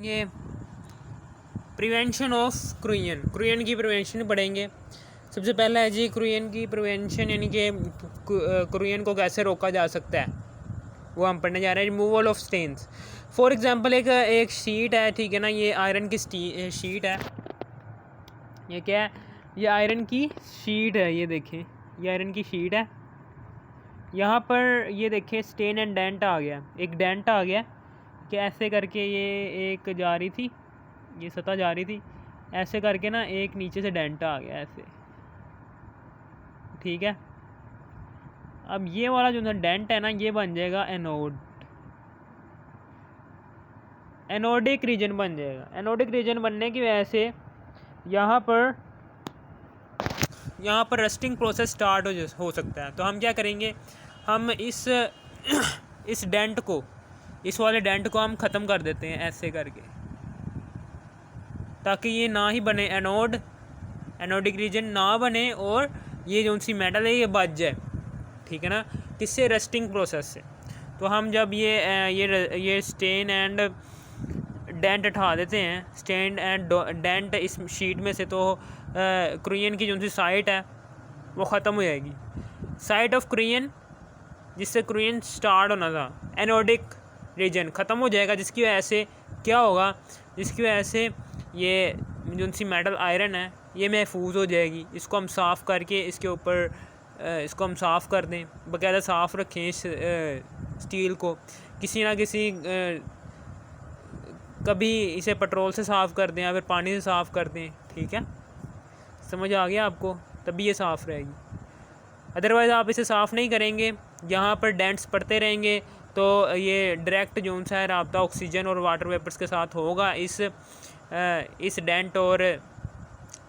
ये prevention of क्रूएन की prevention पढ़ेंगे। सबसे पहला है जी क्रूएन की प्रिवेंशन, यानी कि क्रूएन को कैसे रोका जा सकता है, वो हम पढ़ने जा रहे हैं। Removal of stains, for example एक शीट है, ठीक है ना, ये आयरन की शीट है। ये क्या है? ये आयरन की शीट है, ये देखें, ये आयरन की शीट है। यहाँ पर ये देखें स्टेन एंड डेंट आ गया, एक डेंट आ गया कि ऐसे करके ये एक जा रही थी, ये सतह जा रही थी, ऐसे करके ना एक नीचे से डेंट आ गया ऐसे, ठीक है। अब ये वाला जो डेंट है ना, ये बन जाएगा एनोड, एनोडिक रीजन बन जाएगा। एनोडिक रीजन बनने की वजह से यहाँ पर रस्टिंग प्रोसेस स्टार्ट हो सकता है। तो हम क्या करेंगे, हम इस डेंट को, इस वाले डेंट को हम ख़त्म कर देते हैं ऐसे करके, ताकि ये ना ही बने एनोडिक रीजन ना बने, और ये जो सी मेटल है ये बच जाए, ठीक है ना, किससे? रस्टिंग प्रोसेस से। तो हम जब ये स्टेन एंड डेंट हटा देते हैं, स्टेन एंड डेंट इस शीट में से, तो क्रूएन की जो सी साइट है वो ख़त्म हो जाएगी। साइट ऑफ क्रूएन, जिससे क्रूएन स्टार्ट होना था, एनोडिक रीजन ख़त्म हो जाएगा, जिसकी वजह से क्या होगा, जिसकी वजह से ये जो सी मेटल आयरन है ये महफूज हो जाएगी। इसको हम साफ़ करके इसके ऊपर इसको हम साफ़ कर दें, बाकायदा साफ़ रखें इस स्टील को, किसी ना किसी कभी इसे पेट्रोल से साफ़ कर दें या फिर पानी से साफ़ कर दें, ठीक है, समझ आ गया आपको, तभी ये साफ़ रहेगी। अदरवाइज़ आप इसे साफ़ नहीं करेंगे, यहाँ पर डेंट्स पड़ते रहेंगे, तो ये डायरेक्ट जो सा है रब्ता ऑक्सीजन और वाटर वेपर्स के साथ होगा इस डेंट और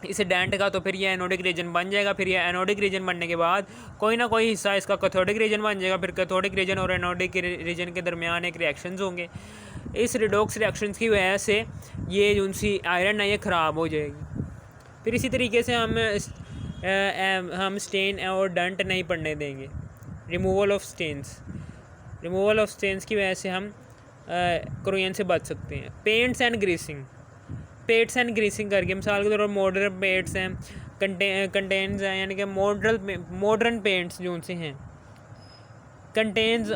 इस डेंट का, तो फिर ये एनोडिक रीजन बन जाएगा। फिर ये एनोडिक रीजन बनने के बाद कोई ना कोई हिस्सा इसका कैथोडिक रीजन बन जाएगा। फिर कैथोडिक रीजन और एनोडिक रीजन के दरमियान एक रिएक्शंस होंगे। इस रिडॉक्स रिएक्शंस की वजह से ये जो सी आयरन है ये ख़राब हो जाएगी। फिर इसी तरीके से हम स्टेन और डेंट नहीं पड़ने देंगे। रिमूवल ऑफ स्टेन्स की वजह से हम क्रूएन से बच सकते हैं। पेंट्स एंड ग्रीसिंग करके, मिसाल के तौर पर मॉडर्न पेंट्स हैं, कंटेन्स हैं, यानी कि मॉडर्न पेंट्स जो से हैं, कंटेन्स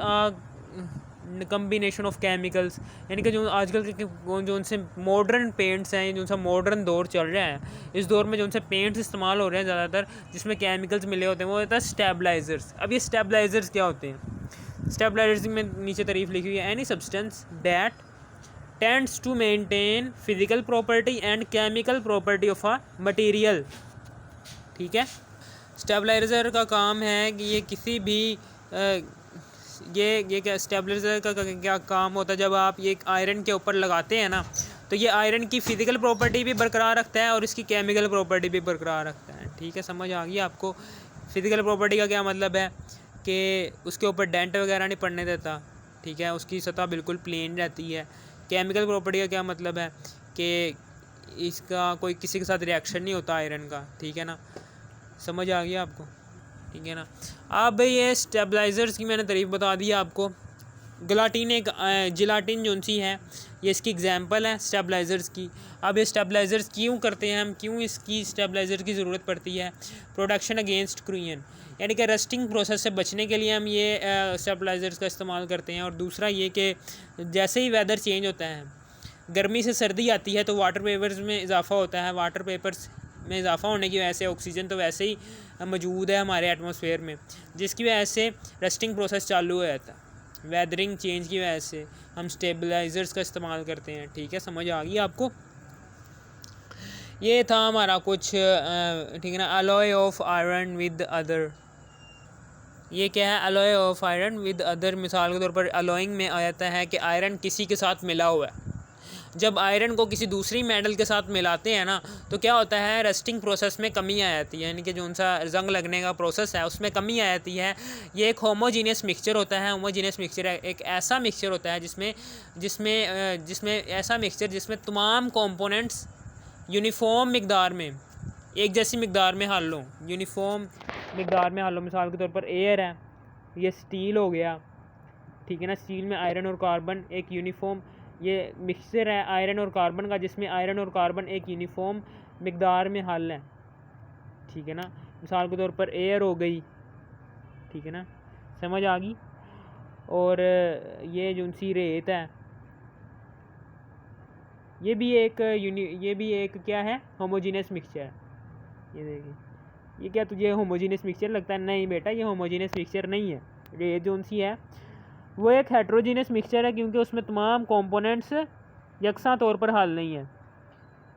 कम्बिनेशन ऑफ केमिकल्स, यानी कि जो आजकल के जो से मॉडर्न पेंट्स हैं, जो सा मॉडर्न दौर चल रहा है, इस दौर में जो से पेंट्स इस्तेमाल हो रहे हैं ज़्यादातर जिसमें केमिकल्स मिले होते हैं, वो होता है स्टेबलाइज़र्स। अब ये स्टेबलाइज़र्स क्या होते हैं? स्टेबलाइजर्स में नीचे तारीफ लिखी हुई है, any substance that tends to maintain physical property and chemical property of a material, ठीक है। स्टेबलाइजर का काम है कि ये किसी भी ये क्या स्टेबलाइजर का क्या काम होता है, जब आप ये आयरन के ऊपर लगाते हैं ना, तो ये आयरन की फ़िज़िकल प्रॉपर्टी भी बरकरार रखता है और इसकी केमिकल प्रॉपर्टी भी बरकरार रखता है, ठीक है, समझ आ गई आपको। फ़िज़िकल प्रॉपर्टी का क्या मतलब है कि उसके ऊपर डेंट वगैरह नहीं पड़ने देता, ठीक है, उसकी सतह बिल्कुल प्लेन रहती है। केमिकल प्रॉपर्टी का क्या मतलब है कि इसका कोई किसी के साथ रिएक्शन नहीं होता आयरन का, ठीक है ना, समझ आ गया आपको, ठीक है ना। अब ये स्टेबलाइज़र्स की मैंने तारीफ बता दी आपको। जिलाटिन जो सी है ये इसकी एग्जांपल है स्टेबलाइज़र्स की। अब ये स्टेबलाइज़र्स क्यों करते हैं हम, क्यों इसकी स्टेबलाइज़र की ज़रूरत पड़ती है? प्रोटेक्शन अगेंस्ट क्रूएन, यानी कि रस्टिंग प्रोसेस से बचने के लिए हम ये स्टेबलाइज़र्स का इस्तेमाल करते हैं। और दूसरा ये कि जैसे ही वेदर चेंज होता है, गर्मी से सर्दी आती है, तो वाटर वेपर्स में इजाफ़ा होता है। वाटर वेपर्स में इजाफ़ा होने की वजह से ऑक्सीजन तो वैसे ही मौजूद है हमारे एटमॉस्फेयर में, जिसकी वजह से रस्टिंग प्रोसेस चालू हो जाता है। वेदरिंग चेंज की वजह से हम स्टेबलाइज़र्स का इस्तेमाल करते हैं, ठीक है, समझ आ गई आपको। ये था हमारा कुछ, ठीक है ना, alloy of iron with other. ये क्या है? Alloy of iron with other. मिसाल के तौर पर अलॉइंग में आ जाता है कि आयरन किसी के साथ मिला हुआ है। जब आयरन को किसी दूसरी मेटल के साथ मिलाते हैं ना, तो क्या होता है, रस्टिंग प्रोसेस में कमी आ जाती है, यानी कि जो उनका जंग लगने का प्रोसेस है उसमें कमी आ जाती है। ये एक होमोजीनियस मिक्सचर होता है। होमोजीनियस मिक्सचर एक ऐसा मिक्सचर होता है जिसमें ऐसा मिक्सचर जिसमें तमाम कंपोनेंट्स यूनिफॉर्म मिकदार में, एक जैसी मिकदार में हल लो, यूनिफॉर्म मिकदार में हल लो। मिसाल के तौर पर एयर है, ये स्टील हो गया, ठीक है ना, स्टील में आयरन और कार्बन एक यूनिफॉर्म ये मिक्सचर है आयरन और कार्बन का, जिसमें आयरन और कार्बन एक यूनिफॉर्म मिकदार में हल है, ठीक है ना। मिसाल के तौर पर एयर हो गई, ठीक है ना, समझ आ गई। और ये जो सी रेत है, ये भी एक क्या है, होमोजीनियस मिक्सचर है। ये देखिए, ये क्या तुझे होमोजीनियस मिक्सचर लगता है? नहीं बेटा, ये होमोजीनियस मिक्सचर नहीं है। रेत जो सी है वो एक हेट्रोजीनियस मिक्सचर है, क्योंकि उसमें तमाम कंपोनेंट्स यकसा तौर पर हल नहीं है।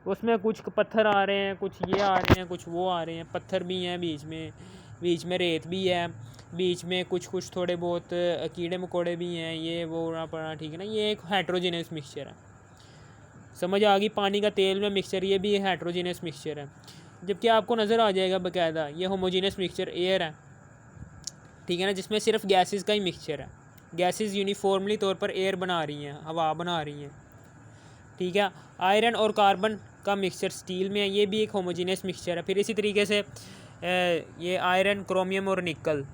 उसमें कुछ पत्थर आ रहे हैं, कुछ ये आ रहे हैं, कुछ वो आ रहे हैं। पत्थर भी हैं बीच में रेत भी है, बीच में कुछ थोड़े बहुत कीड़े मकोड़े भी हैं, ये वो ना पड़ा, ठीक है ना। ये एक हेट्रोजीनियस मिक्सचर है, समझ आ गई। पानी का तेल में मिक्सचर, ये भी हेट्रोजीनियस मिक्सचर है। जबकि आपको नज़र आ जाएगा बाकायदा ये होमोजीनियस मिक्सचर एयर है, ठीक है ना, जिसमें सिर्फ गैसेस का ही मिक्सचर है। गैसेस यूनिफॉर्मली तौर पर एयर बना रही हैं, हवा बना रही हैं, ठीक है। आयरन और कार्बन का मिक्सचर स्टील में है, ये भी एक होमोजीनियस मिक्सचर है। फिर इसी तरीके से ये आयरन, क्रोमियम और निकल,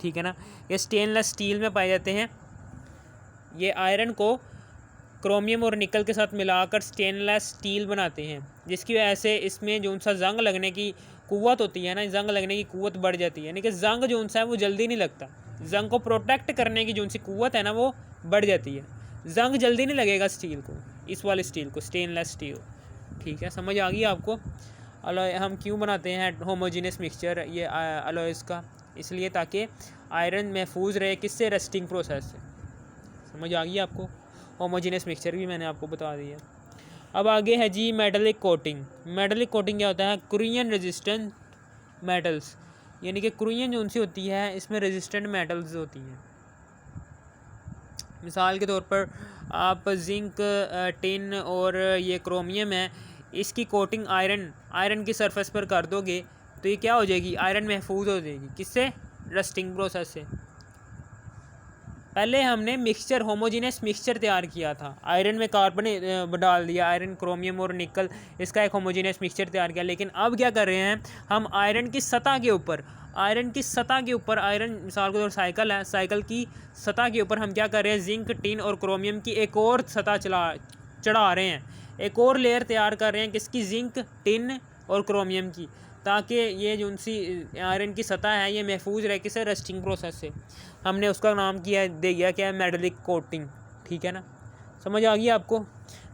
ठीक है ना, ये स्टेनलेस स्टील में पाए जाते हैं। ये आयरन को क्रोमियम और निकल के साथ मिलाकर स्टेनलेस स्टील बनाते हैं, जिसकी वजह से इसमें जो सा जंग लगने की कुव्वत होती है ना, जंग लगने की कुव्वत बढ़ जाती है। यानी कि जंग जो सा है वो जल्दी नहीं लगता, जंग को प्रोटेक्ट करने की जो सी कुव्वत है ना वो बढ़ जाती है। जंग जल्दी नहीं लगेगा स्टील को, इस वाले स्टील को, स्टेनलेस स्टील, ठीक है। समझ आ गई आपको? अलॉय हम क्यों बनाते हैं होमोजीनियस मिक्सचर ये अलॉयज़ का? इसलिए ताकि आयरन महफूज रहे, किससे? रस्टिंग प्रोसेस से। समझ आ गई आपको? होमोजीनियस मिक्सचर भी मैंने आपको बता दिया। अब आगे है जी मेटलिक कोटिंग। मेटलिक कोटिंग क्या होता है? कुरियन रेजिस्टेंट मेटल्स, यानी कि कुरियन जो उनसे होती है इसमें रेजिस्टेंट मेटल्स होती हैं। मिसाल के तौर पर आप जिंक, टिन और ये क्रोमियम है, इसकी कोटिंग आयरन की सरफेस पर कर दोगे तो ये क्या हो जाएगी? आयरन महफूज हो जाएगी। किससे? रस्टिंग प्रोसेस से। पहले हमने मिक्सचर, होमोजीनियस मिक्सचर तैयार किया था, आयरन में कार्बन डाल दिया, आयरन, क्रोमियम और निकल, इसका एक होमोजीनियस मिक्सचर तैयार किया। लेकिन अब क्या कर रहे हैं हम? आयरन की सतह के ऊपर, आयरन मिसाल के तौर साइकिल है, साइकिल की सतह के ऊपर हम क्या कर रहे हैं? जिंक, टिन और क्रोमियम की एक और सतह चढ़ा रहे हैं, एक और लेयर तैयार कर रहे हैं। किसकी? जिंक, टिन और क्रोमियम की, ताकि ये जो उनसी आयरन की सतह है ये महफूज रहे। किसे? रस्टिंग प्रोसेस से। हमने उसका नाम किया, दे दिया क्या है? मेटलिक कोटिंग, ठीक है ना। समझ आ गई आपको?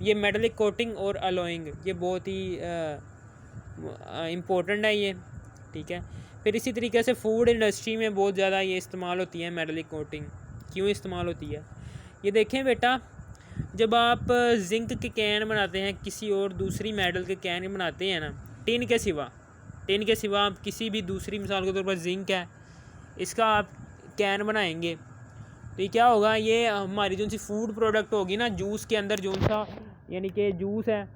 ये मेटलिक कोटिंग और अलॉइंग ये बहुत ही इम्पोर्टेंट है ये, ठीक है। फिर इसी तरीके से फूड इंडस्ट्री में बहुत ज़्यादा ये इस्तेमाल होती है मेटलिक कोटिंग। क्यों इस्तेमाल होती है? ये देखें बेटा, जब आप जिंक के कैन बनाते हैं, किसी और दूसरी मेटल के कैन बनाते हैं ना, टिन के सिवा आप किसी भी दूसरी, मिसाल के तौर पर जिंक है, इसका आप कैन बनाएंगे तो ये क्या होगा? ये हमारी जो सी फूड प्रोडक्ट होगी ना, जूस के अंदर जो सा, यानी कि जूस है,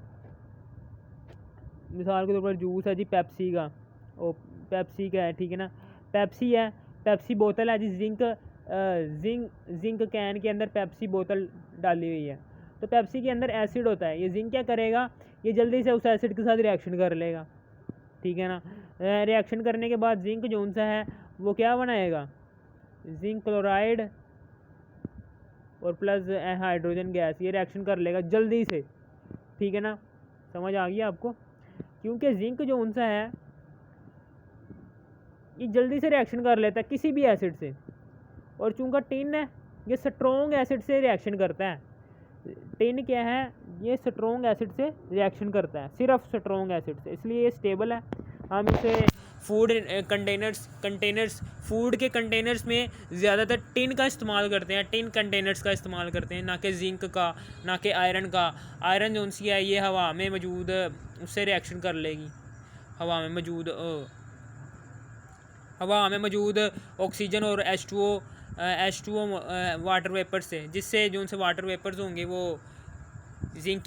मिसाल के तौर पर जूस है जी पेप्सी का, ओ पेप्सी का है, ठीक है ना, पेप्सी है, पेप्सी बोतल है जी, जिंक कैन के अंदर पेप्सी बोतल डाली हुई है, तो पेप्सी के अंदर एसिड होता है। ये जिंक क्या करेगा? ये जल्दी से उस एसिड के साथ रिएक्शन कर लेगा, ठीक है ना। रिएक्शन करने के बाद जिंक जो सा है वो क्या बनाएगा? जिंक क्लोराइड और प्लस हाइड्रोजन गैस, ये रिएक्शन कर लेगा जल्दी से, ठीक है ना। समझ आ गई आपको? क्योंकि जिंक जो सा है ये जल्दी से रिएक्शन कर लेता है किसी भी एसिड से, और चूँकि टिन है ये स्ट्रॉन्ग एसिड से रिएक्शन करता है। टिन क्या है? ये स्ट्रॉन्ग एसिड से रिएक्शन करता है, सिर्फ स्ट्रॉन्ग एसिड से, इसलिए ये स्टेबल है। हम इसे फूड फूड के कंटेनर्स में ज़्यादातर टिन का इस्तेमाल करते हैं, टिन कंटेनर्स का इस्तेमाल करते हैं, ना कि जिंक का, ना कि आयरन का। आयरन जो सी है ये हवा में मौजूद, उससे रिएक्शन कर लेगी, हवा में मौजूद ऑक्सीजन और H2O वाटर वेपर से, जिससे जो उनसे वाटर वेपर्स होंगे वो जिंक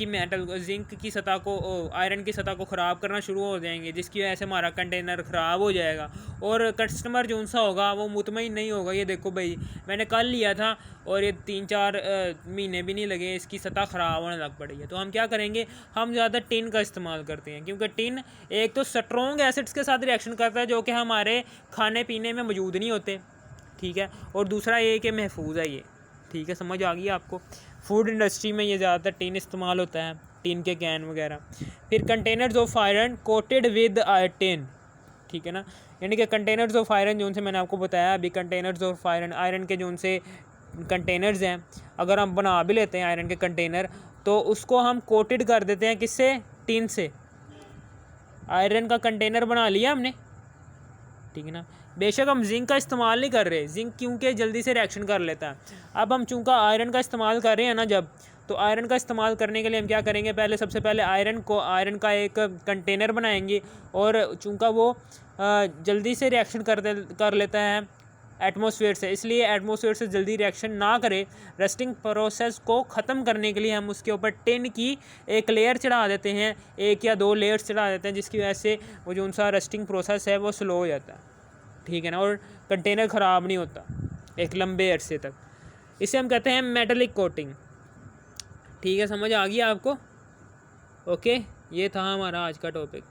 की सतह को, आयरन की सतह को ख़राब करना शुरू हो जाएंगे, जिसकी वजह से हमारा कंटेनर ख़राब हो जाएगा और कस्टमर जो सा होगा वो मुतमईन नहीं होगा। ये देखो भाई, मैंने कल लिया था और ये 3-4 महीने भी नहीं लगे, इसकी सतह ख़राब होने लग पड़ी है। तो हम क्या करेंगे? हम ज़्यादा टिन का इस्तेमाल करते हैं, क्योंकि टिन एक तो स्ट्रॉन्ग एसिड्स के साथ रिएक्शन करता है जो कि हमारे खाने पीने में मौजूद नहीं होते, ठीक है, और दूसरा ये कि महफूज है ये, ठीक है। समझ आ गई आपको? फूड इंडस्ट्री में ये ज़्यादातर टीन इस्तेमाल होता है, टीन के कैन वगैरह। फिर containers of iron coated with tin, ठीक है ना, यानी कि कंटेनर्स ऑफ आयरन जो उनसे मैंने आपको बताया अभी, कंटेनर्स ऑफ आयरन, आयरन के जो उनसे कंटेनर्स हैं, अगर हम बना भी लेते हैं आयरन के कंटेनर तो उसको हम कोटेड कर देते हैं किससे, टिन से। आयरन का कंटेनर बना लिया हमने, ठीक है ना। बेशक हम जिंक का इस्तेमाल नहीं कर रहे, जिंक क्योंकि जल्दी से रिएक्शन कर लेता है। अब हम चूँकि आयरन का इस्तेमाल कर रहे हैं ना जब, तो आयरन का इस्तेमाल करने के लिए हम क्या करेंगे, पहले सबसे पहले आयरन का एक कंटेनर बनाएंगे, और चूँकि वो जल्दी से रिएक्शन कर लेता है एटमॉस्फेयर से, इसलिए एटमॉस्फेयर से जल्दी रिएक्शन ना करे, रस्टिंग प्रोसेस को ख़त्म करने के लिए हम उसके ऊपर टिन की एक लेयर चढ़ा देते हैं, 1 या 2 लेयर्स चढ़ा देते हैं, जिसकी वजह से वो जो उनका रस्टिंग प्रोसेस है वो स्लो हो जाता है, ठीक है ना, और कंटेनर ख़राब नहीं होता एक लंबे अरसे तक। इसे हम कहते हैं मेटलिक कोटिंग, ठीक है, समझ आ गई आपको। ओके, ये था हमारा आज का टॉपिक।